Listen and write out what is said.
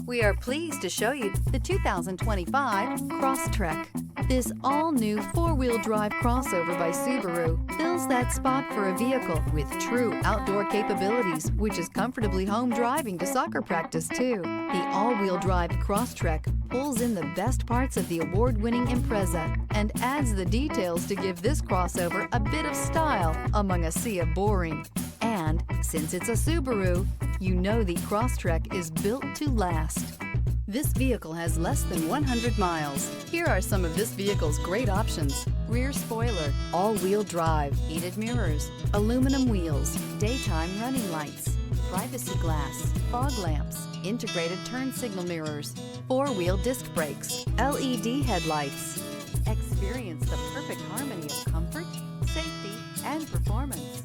We are pleased to show you the 2025 Crosstrek. This all-new four-wheel drive crossover by Subaru fills that spot for a vehicle with true outdoor capabilities, which is comfortably home driving to soccer practice too. The all-wheel drive Crosstrek pulls in the best parts of the award-winning Impreza and adds the details to give this crossover a bit of style among a sea of boring. And since it's a Subaru, you know the Crosstrek is built to last. This vehicle has less than 100 miles. Here are some of this vehicle's great options: rear spoiler, all-wheel drive, heated mirrors, aluminum wheels, daytime running lights, privacy glass, fog lamps, integrated turn signal mirrors, four-wheel disc brakes, LED headlights. Experience the perfect harmony of comfort, safety, and performance.